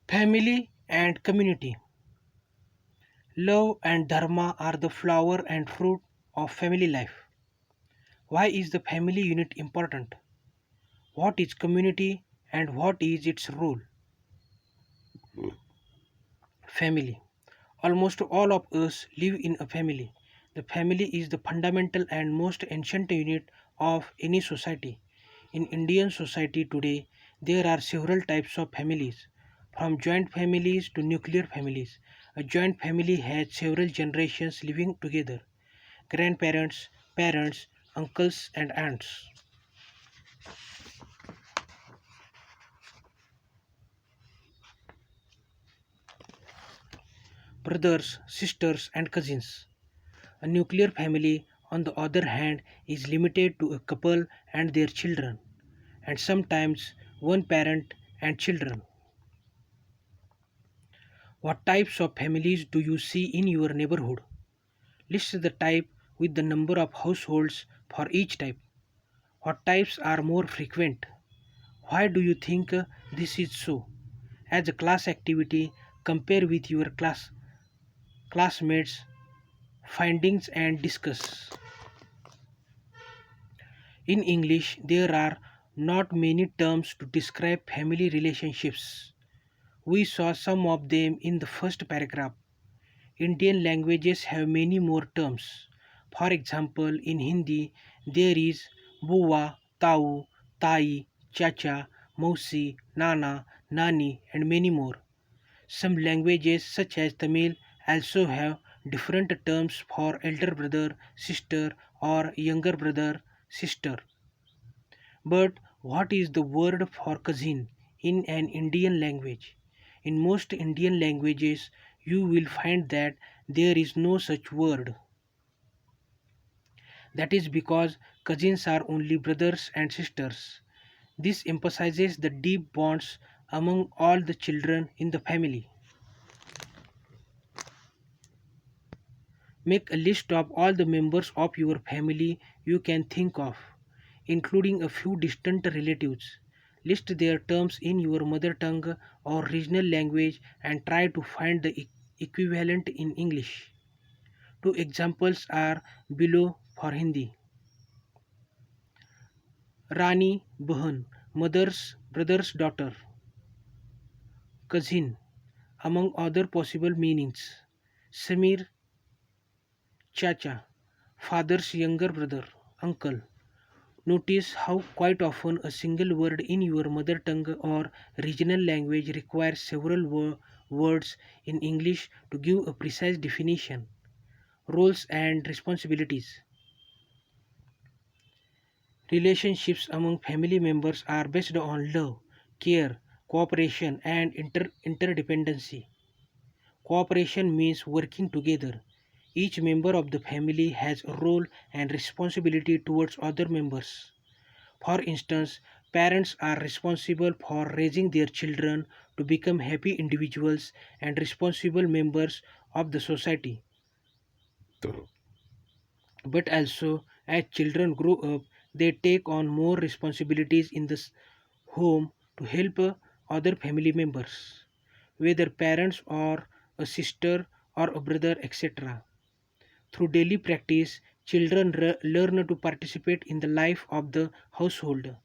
Family and community. Love and dharma are the flower and fruit of family life. Why is the family unit important? What is community and what is its role? Family. Almost all of us live in a family. The family is the fundamental and most ancient unit of any society. In Indian society today, there are several types of families, from joint families to nuclear families. A joint family has several generations living together: grandparents, parents, uncles, and aunts, brothers, sisters, and cousins. A nuclear family, on the other hand, is limited to a couple and their children, and sometimes one parent and children. What types of families do you see in your neighborhood? List the type with the number of households for each type. What types are more frequent? Why do you think this is so? As a class activity, compare with your classmates findings and discuss. In English, there are not many terms to describe family relationships. We saw some of them in the first paragraph. Indian languages have many more terms. For example, in Hindi, there is Buwa, Tau, Tai, Chacha, Mausi, Nana, Nani, and many more. Some languages, such as Tamil, also have different terms for elder brother, sister, or younger brother, sister. But what is the word for cousin in an Indian language? In most Indian languages, you will find that there is no such word. That is because cousins are only brothers and sisters. This emphasizes the deep bonds among all the children in the family. Make a list of all the members of your family you can think of, including a few distant relatives. List their terms in your mother tongue or regional language and try to find the equivalent in English. Two examples are below for Hindi. Rani Bahan, mother's brother's daughter, cousin, among other possible meanings. Samir, chacha, father's younger brother, uncle. Notice how quite often a single word in your mother tongue or regional language requires several words in English to give a precise definition. Roles and responsibilities. Relationships among family members are based on love, care, cooperation, and interdependency. Cooperation means working together. Each member of the family has a role and responsibility towards other members. For instance, parents are responsible for raising their children to become happy individuals and responsible members of the society. But also, as children grow up, they take on more responsibilities in the home to help other family members, whether parents or a sister or a brother, etc. Through daily practice, children learn to participate in the life of the household.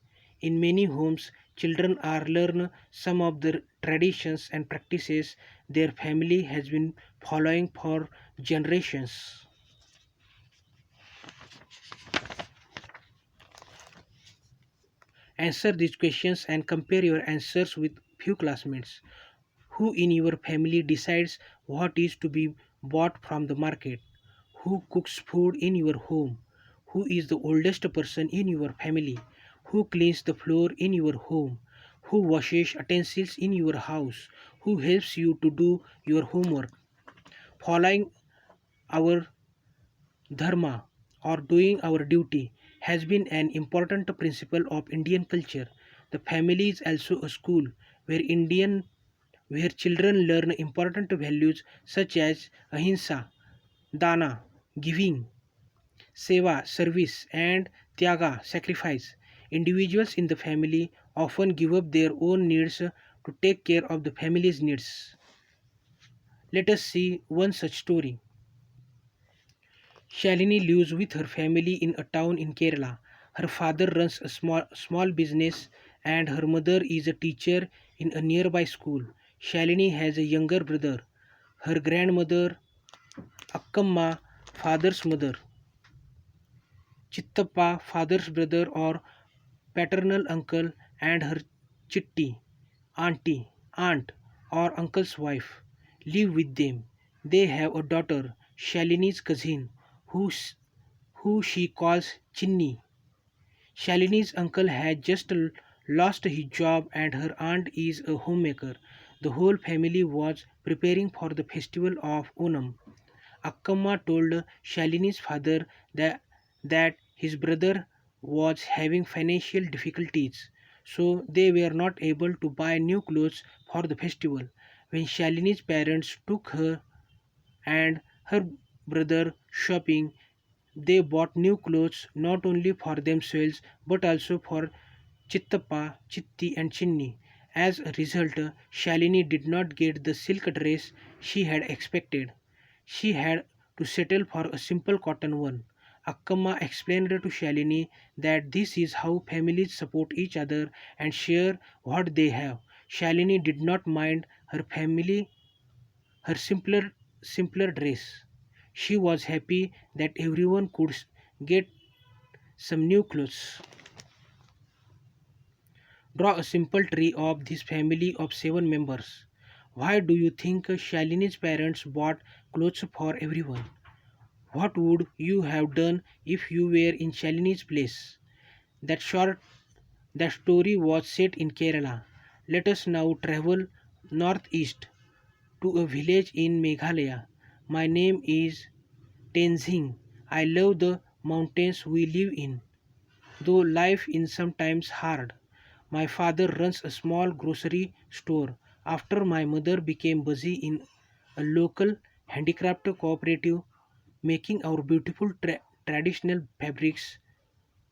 In many homes, children are learn some of the traditions and practices their family has been following for generations. Answer these questions and compare your answers with few classmates. Who in your family decides what is to be bought from the market? Who cooks food in your home? Who is the oldest person in your family? Who cleans the floor in your home? Who washes utensils in your house? Who helps you to do your homework? Following our dharma or doing our duty has been an important principle of Indian culture. The family is also a school where children learn important values such as ahimsa, dana, giving, seva, service, and tyaga, sacrifice. Individuals in the family often give up their own needs to take care of the family's needs. Let us see one such story. Shalini lives with her family in a town in Kerala. Her father runs a small business and her mother is a teacher in a nearby school. Shalini has a younger brother. Her grandmother, Akkamma, father's mother, Chittappa, father's brother or paternal uncle, and her chitti, aunt, or uncle's wife live with them. They have a daughter, Shalini's cousin, who she calls Chinni. Shalini's uncle had just lost his job and her aunt is a homemaker. The whole family was preparing for the festival of Onam. Akkamma told Shalini's father that his brother was having financial difficulties, so they were not able to buy new clothes for the festival. When Shalini's parents took her and her brother shopping, they bought new clothes not only for themselves but also for Chittappa, Chitti, and Chinni. As a result, Shalini did not get the silk dress she had expected. She had to settle for a simple cotton one. Akkamma explained to Shalini that this is how families support each other and share what they have. Shalini did not mind her simpler dress. She was happy that everyone could get some new clothes. Draw a simple tree of this family of 7 members. Why do you think Shalini's parents bought clothes for everyone? What would you have done if you were in Shalini's place? That short that story was set in Kerala. Let us now travel northeast to a village in Meghalaya. My name is Tenzing. I love the mountains we live in, though life is sometimes hard. My father runs a small grocery store. After my mother became busy in a local handicraft cooperative making our beautiful traditional fabrics,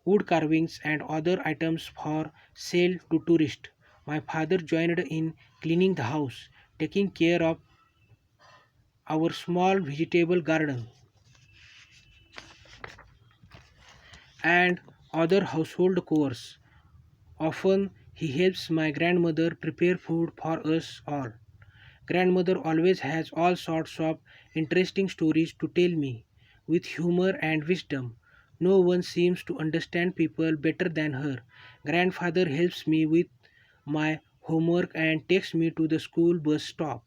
wood carvings, and other items for sale to tourists. My father joined in cleaning the house, taking care of our small vegetable garden, and other household chores. Often he helps my grandmother prepare food for us all. Grandmother always has all sorts of interesting stories to tell me, with humor and wisdom. No one seems to understand people better than her. Grandfather helps me with my homework and takes me to the school bus stop.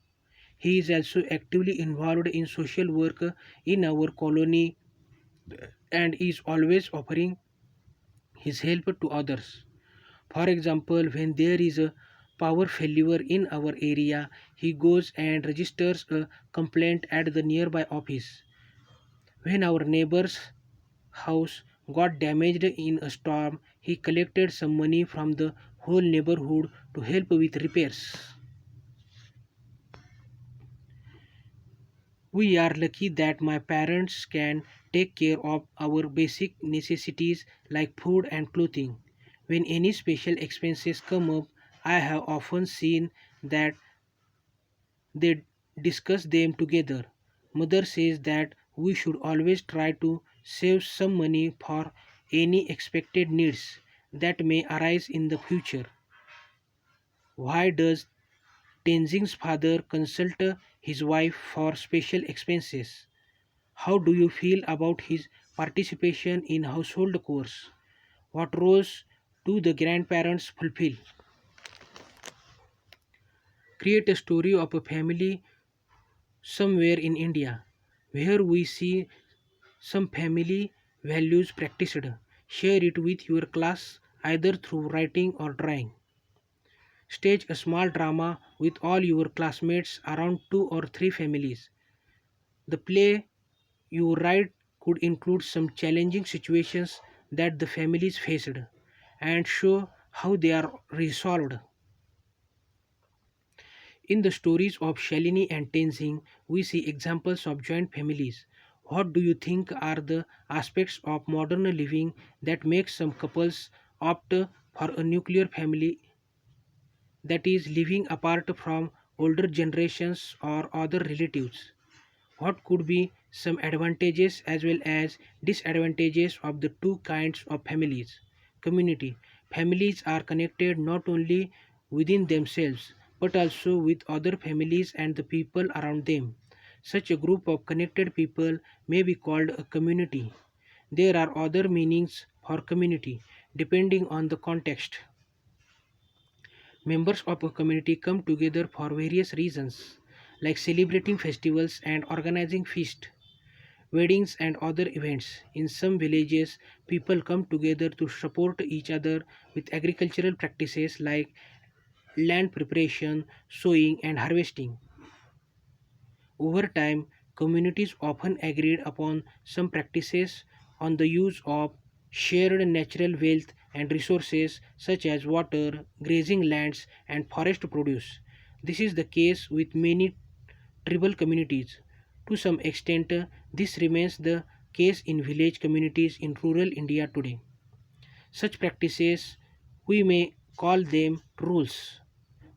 He is also actively involved in social work in our colony and is always offering his help to others. For example, when there is a power failure in our area, he goes and registers a complaint at the nearby office. When our neighbor's house got damaged in a storm, he collected some money from the whole neighborhood to help with repairs. We are lucky that my parents can take care of our basic necessities like food and clothing. When any special expenses come up, I have often seen that they discuss them together. Mother says that we should always try to save some money for any expected needs that may arise in the future. Why does Tenzing's father consult his wife for special expenses? How do you feel about his participation in household chores? What roles do the grandparents fulfill? Create a story of a family somewhere in India where we see some family values practiced. Share it with your class either through writing or drawing. Stage a small drama with all your classmates around 2 or 3 families. The play you write could include some challenging situations that the families faced and show how they are resolved. In the stories of Shalini and Tenzing, we see examples of joint families. What do you think are the aspects of modern living that make some couples opt for a nuclear family? that is, living apart from older generations or other relatives. What could be some advantages as well as disadvantages of the two kinds of families? Community. Families are connected not only within themselves but also with other families and the people around them. Such a group of connected people may be called a community. There are other meanings for community depending on the context. Members of a community come together for various reasons, like celebrating festivals and organizing feasts, weddings, and other events. In some villages, people come together to support each other with agricultural practices like land preparation, sowing, and harvesting. Over time, communities often agreed upon some practices on the use of shared natural wealth and resources such as water, grazing lands, and forest produce. This is the case with many tribal communities. To some extent, this remains the case in village communities in rural India today. Such practices, we may call them rules,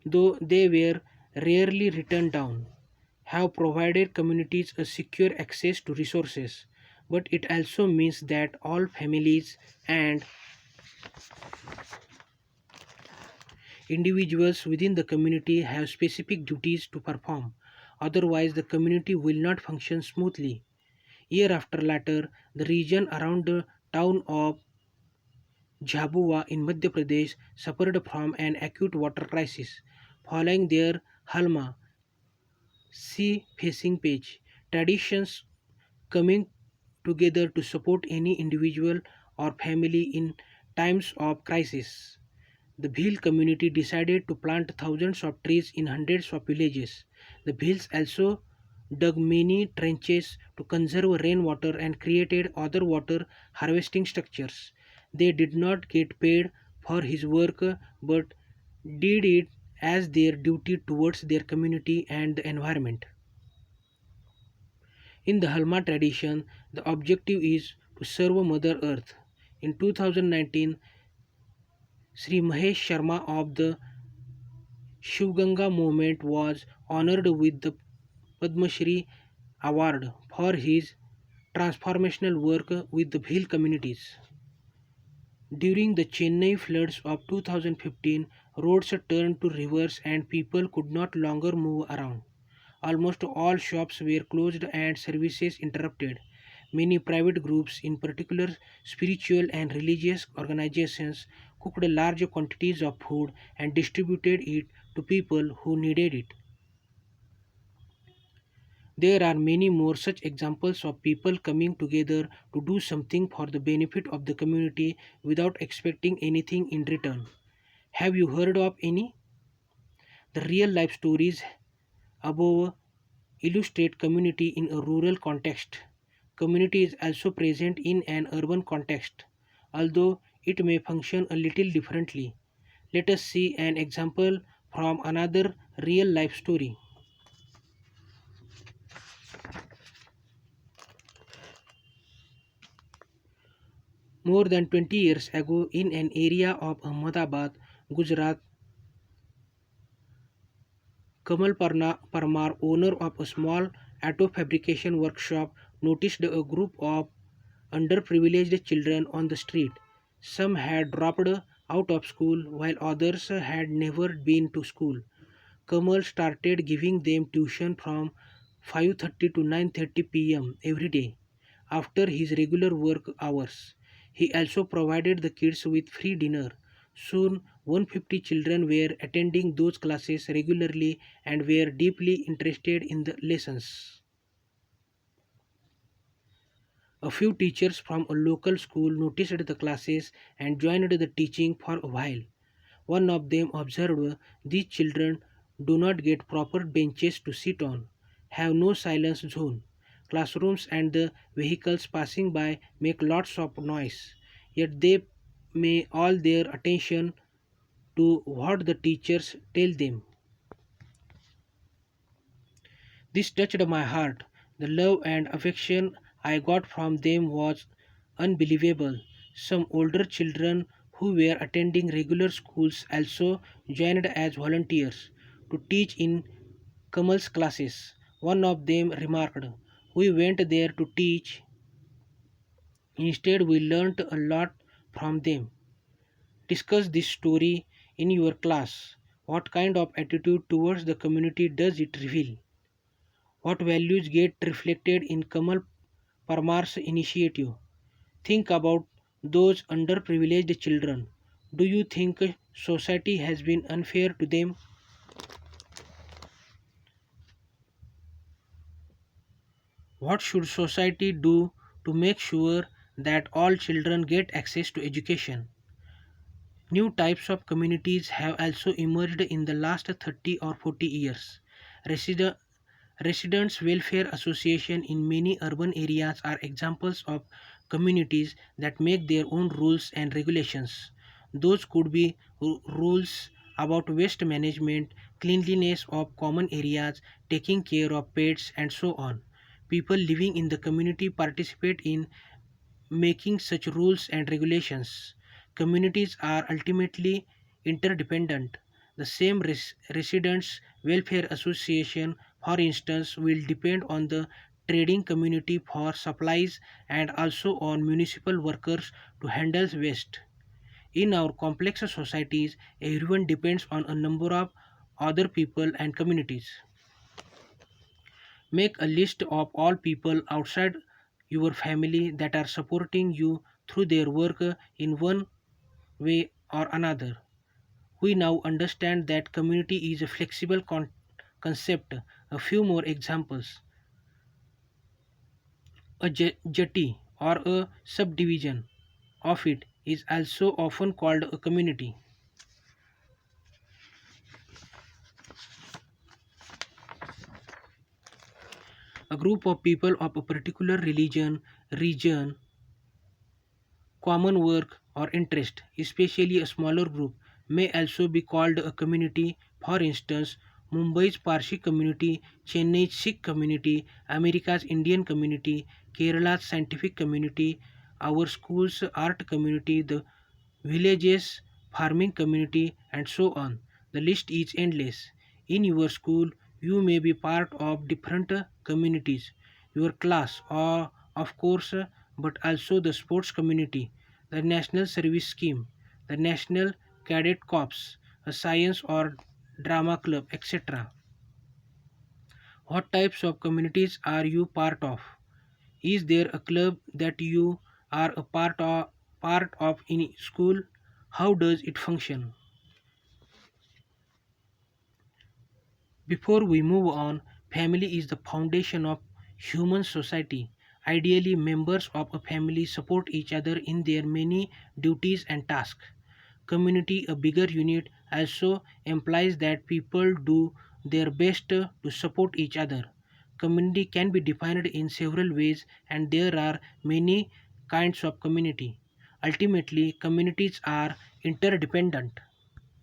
though they were rarely written down, have provided communities a secure access to resources. But it also means that all families and individuals within the community have specific duties to perform. Otherwise, the community will not function smoothly. Year after later, the region around the town of Jhabua in Madhya Pradesh suffered from an acute water crisis. Following their Halma sea facing page, traditions coming together to support any individual or family in times of crisis. The Bhil community decided to plant thousands of trees in hundreds of villages. The Bhils also dug many trenches to conserve rainwater and created other water harvesting structures. They did not get paid for his work but did it as their duty towards their community and the environment. In the Halma tradition, the objective is to serve Mother Earth. In 2019, Sri Mahesh Sharma of the Shivganga movement was honored with the Padma Shri award for his transformational work with the Bhil communities. During the Chennai floods of 2015, roads turned to rivers and people could not longer move around. Almost all shops were closed and services interrupted. Many private groups, in particular spiritual and religious organizations, cooked large quantities of food and distributed it to people who needed it. There are many more such examples of people coming together to do something for the benefit of the community without expecting anything in return. Have you heard of any? The real life stories above illustrate community in a rural context. Community is also present in an urban context, although it may function a little differently. Let us see an example from another real life story. More than 20 years ago, in an area of Ahmedabad, Gujarat, Parmar, owner of a small auto fabrication workshop, noticed a group of underprivileged children on the street. Some had dropped out of school while others had never been to school. Kamal started giving them tuition from 5:30 to 9:30 p.m. every day after his regular work hours. He also provided the kids with free dinner. Soon 150 children were attending those classes regularly and were deeply interested in the lessons. A few teachers from a local school noticed the classes and joined the teaching for a while. One of them observed, these children do not get proper benches to sit on, have no silence zone. Classrooms and the vehicles passing by make lots of noise, yet they may all their attention to what the teachers tell them. This touched my heart. The love and affection I got from them was unbelievable. Some older children who were attending regular schools also joined as volunteers to teach in Kamal's classes. One of them remarked, "We went there to teach. Instead, we learnt a lot from them." Discuss this story in your class. What kind of attitude towards the community does it reveal? What values get reflected in Kamal Parmar's initiative? Think about those underprivileged children. Do you think society has been unfair to them? What should society do to make sure that all children get access to education? New types of communities have also emerged in the last 30 or 40 years. Residen- Residents' Welfare Association in many urban areas are examples of communities that make their own rules and regulations. Those could be rules about waste management, cleanliness of common areas, taking care of pets, and so on. People living in the community participate in making such rules and regulations. Communities are ultimately interdependent. The same residents' welfare association, for instance, will depend on the trading community for supplies and also on municipal workers to handle waste. In our complex societies, everyone depends on a number of other people and communities. Make a list of all people outside your family that are supporting you through their work in one way or another. We now understand that community is a flexible concept. A few more examples. A jetty or a subdivision of it is also often called a community. A group of people of a particular religion, region, common work or interest, especially a smaller group, may also be called a community. For instance, Mumbai's Parsi community, Chennai's Sikh community, America's Indian community, Kerala's scientific community, our school's art community, the villages, farming community, and so on. The list is endless. In your school, you may be part of different communities. Your class, or of course, but also the sports community, the National Service Scheme, the National Cadet Corps, a science or drama club, etc. What types of communities are you part of? Is there a club that you are a part of in school? How does it function? Before we move on, family is the foundation of human society. Ideally, members of a family support each other in their many duties and tasks. Community, a bigger unit, also implies that people do their best to support each other. Community can be defined in several ways, and there are many kinds of community. Ultimately, communities are interdependent.